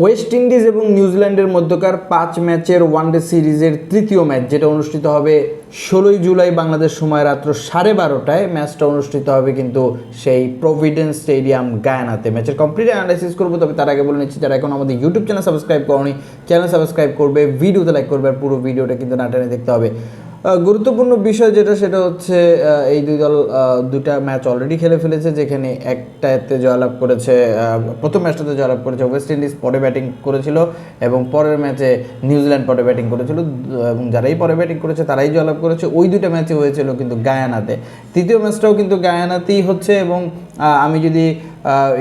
West Indies এবং নিউজিল্যান্ডের মধ্যকার 5 ম্যাচের ওয়ানডে সিরিজের তৃতীয় ম্যাচ, যেটা অনুষ্ঠিত হবে 16 জুলাই বাংলাদেশ সময় রাত্র 12:30টায়। ম্যাচটা অনুষ্ঠিত হবে কিন্তু সেই প্রভিডেন্স স্টেডিয়াম গায়ানাতে। ম্যাচের কমপ্লিট অ্যানালাইসিস করবো, তবে তার আগে বলে নিচ্ছি, যারা এখন আমাদের ইউটিউব চ্যানেল সাবস্ক্রাইব করনি, চ্যানেল সাবস্ক্রাইব করবে, ভিডিওতে লাইক করবে, আর পুরো ভিডিওটা কিন্তু না টেনে দেখতে হবে। গুরুত্বপূর্ণ বিষয় যেটা, সেটা হচ্ছে এই দুই দল দুটা ম্যাচ অলরেডি খেলে ফেলেছে, যেখানে একটাতে জয়লাভ করেছে, প্রথম ম্যাচটাতে জয়লাভ করেছে ওয়েস্ট ইন্ডিজ, পরে ব্যাটিং করেছিল, এবং পরের ম্যাচে নিউজিল্যান্ড পরে ব্যাটিং করেছিল, এবং যারাই পরে ব্যাটিং করেছে তারাই জয়লাভ করেছে। ওই দুটা ম্যাচে হয়েছিল কিন্তু গায়ানাতে। তৃতীয় ম্যাচটাও কিন্তু গায়ানাতেই হচ্ছে, এবং আমি যদি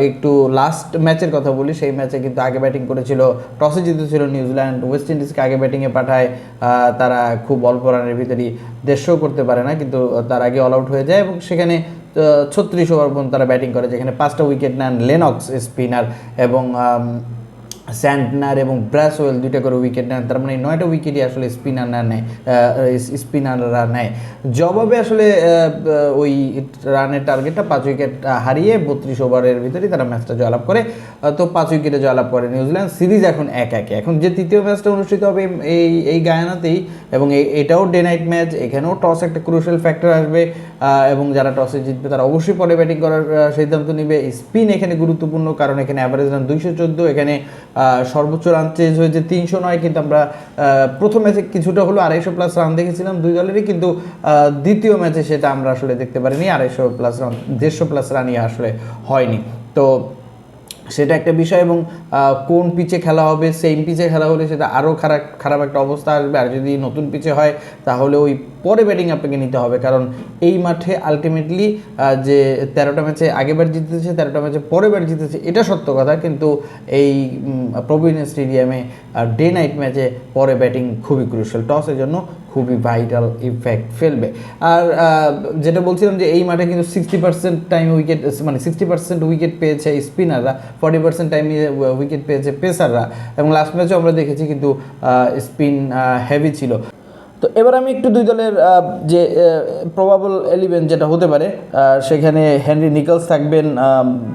একটু লাস্ট ম্যাচের কথা বলি, সেই ম্যাচে কিন্তু আগে ব্যাটিং করেছিল, টসে জিতেছিল নিউজিল্যান্ড, ওয়েস্ট ইন্ডিজকে আগে ব্যাটিংয়ে পাঠায়। তারা খুব অল্প রানের ভিতরেই 150 করতে পারে না, কিন্তু তার আগে অল আউট হয়ে যায়, এবং সেখানে 36 ওভার পর্যন্ত তারা ব্যাটিং করে, যেখানে 5টা উইকেট নেন লেনক্স স্পিনার, এবং স্যান্টনার এবং ব্রাসওয়েল 2টা করে উইকেট নেন। তার মানে 9টা উইকেটই আসলে স্পিনাররা নেয়। জবাবে আসলে ওই রানের টার্গেটটা 5 উইকেট হারিয়ে 32 ওভারের ভিতরেই তারা ম্যাচটা জয়লাভ করে। তো 5 উইকেটে জয়লাভ করে নিউজিল্যান্ড। সিরিজ এখন 1-1। এখন যে তৃতীয় ম্যাচটা অনুষ্ঠিত হবে এই গায়ানাতেই, এবং এটাও ডে নাইট ম্যাচ। এখানেও টস একটা ক্রুশিয়াল ফ্যাক্টর আসবে, এবং যারা টসে জিতবে তারা অবশ্যই পরে ব্যাটিং করার সিদ্ধান্ত নেবে। স্পিন এখানে গুরুত্বপূর্ণ, কারণ এখানে অ্যাভারেজ রান 214, এখানে সর্বোচ্চ রান চেজ হয়েছে 309। কিন্তু আমরা প্রথম ম্যাচে কিছুটা হলো 250+ রান দেখেছিলাম দুই দলেরই, কিন্তু দ্বিতীয় ম্যাচে সেটা আমরা আসলে দেখতে পারিনি। 250+ রান, 150+ রানই আসলে হয়নি। তো সেটা একটা বিষয়, এবং কোন পিচে খেলা হবে, সেম পিচে খেলা হলে সেটা আরও খারাপ একটা অবস্থা আসবে। আর যদি নতুন পিচে হয় তাহলে ওই পরে ব্যাটিং আপনাকে নিতে হবে, কারণ এই মাঠে আলটিমেটলি যে 13টা ম্যাচে আগেবার জিতেছে, 13টা ম্যাচে পরে বার জিতেছে, এটা সত্য কথা, কিন্তু এই প্রভিডেন্স স্টেডিয়ামে ডে নাইট ম্যাচে পরে ব্যাটিং খুবই ক্রুশিয়াল, টসের জন্য খুবই ভাইটাল ইফেক্ট ফেলবে। আর যেটা বলছিলাম যে এই মাঠে কিন্তু 60% টাইম উইকেট, মানে 60% উইকেট পেয়েছে স্পিনাররা, 40% টাইমে উইকেট পেয়েছে পেসাররা, এবং লাস্ট ম্যাচেও আমরা দেখেছি কিন্তু স্পিন হেভি ছিল। তো এবার আমি একটু দুই দলের যে প্রবাবল 11 যেটা হতে পারে, সেখানে হেনরি নিকলস থাকবেন,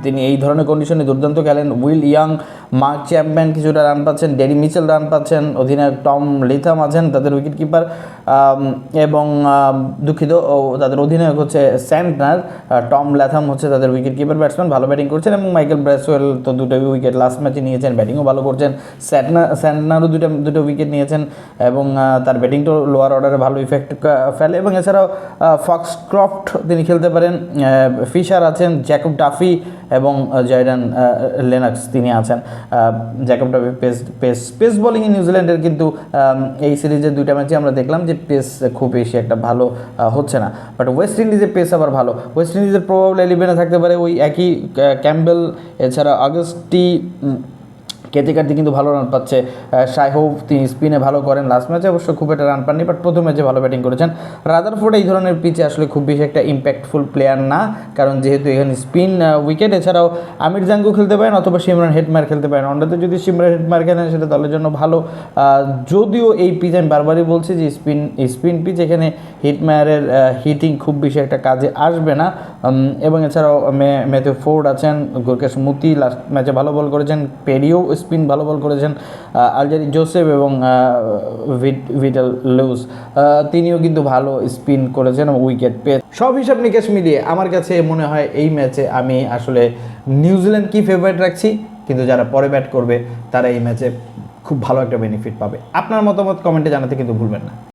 তিনি এই ধরনের কন্ডিশনে দুর্দান্ত খেলেন। উইল ইয়াং, মার্ক চ্যাম্পিয়ন কিছুটা রান পাচ্ছেন, ডেরি মিচেল রান পাচ্ছেন, অধিনায়ক টম লেথাম আছেন তাদের উইকেট কিপার, এবং দুঃখিত তাদের অধিনায়ক হচ্ছে স্যান্টনার, টম ল্যাথাম হচ্ছে তাদের উইকেট কিপার ব্যাটসম্যান, ভালো ব্যাটিং করছেন, এবং মাইকেল ব্রাসওয়েল তো 2টা উইকেট লাস্ট ম্যাচে নিয়েছেন, ব্যাটিংও ভালো করছেন। স্যান্টনারও দুটো উইকেট নিয়েছেন, এবং তার ব্যাটিংটাও লোয়ার অর্ডারে ভালো ইফেক্ট ফেলে। এবং এছাড়াও ফক্সক্রফট তিনি খেলতে পারেন, ফিশার আছেন, জ্যাকব ডাফি, এবং জয়ডান লেনক্স তিনি আছেন। জ্যাকব ডাফি পেস বোলিংয়ে নিউজিল্যান্ডের কিন্তু এই সিরিজের 2টা ম্যাচে আমরা দেখলাম যে পেস খুব বেশি একটা ভালো হচ্ছে না, বাট ওয়েস্ট ইন্ডিজের পেস আবার ভালো। ওয়েস্ট ইন্ডিজের প্রবাবল 11-এ থাকতে পারে ওই একই ক্যাম্বেল, এছাড়া আগস্টি কেতিকার্তি কিন্তু ভালো রান পাচ্ছে, শাইহোভ তিনি স্পিনে ভালো করেন, লাস্ট ম্যাচে অবশ্য খুব একটা রান পাননি, বাট প্রথম ম্যাচে ভালো ব্যাটিং করেছেন। রাদারফোর্ড এই ধরনের পিচে আসলে খুব বেশি একটা ইম্প্যাক্টফুল প্লেয়ার না, কারণ যেহেতু এখানে স্পিন উইকেট। এছাড়াও আমির জাঙ্গু খেলতে পারেন, অথবা সিমরান হেটমায়ার খেলতে পারেন। ওয়ানডেতে যদি সিমরান হেটমায়ার খেলেন সেটা দলের জন্য ভালো, যদিও এই পিচ আমি বারবারই বলছি যে স্পিন পিচ, এখানে হেটমায়ারের হিটিং খুব বেশি একটা কাজে আসবে না। এবং এছাড়াও ম্যাথিউ ফোর্ড আছেন, গুরকেশ মুতি লাস্ট ম্যাচে ভালো বল করেছেন, পেরিও স্পিন ভালো বল করেছেন, আলজারি জোসেফ এবং ভিটাল লুইস তিনিও কিন্তু ভালো স্পিন করেছেন এবং উইকেট পেয়ে। সব হিসাব নিকেশ মিলিয়ে আমার কাছে মনে হয় এই ম্যাচে আমি আসলে নিউজিল্যান্ড কি ফেভারিট রাখছি, কিন্তু যারা পরে ব্যাট করবে তারা এই ম্যাচে খুব ভালো একটা বেনিফিট পাবে। আপনার মতামত কমেন্টে জানাতে কিন্তু ভুলবেন না।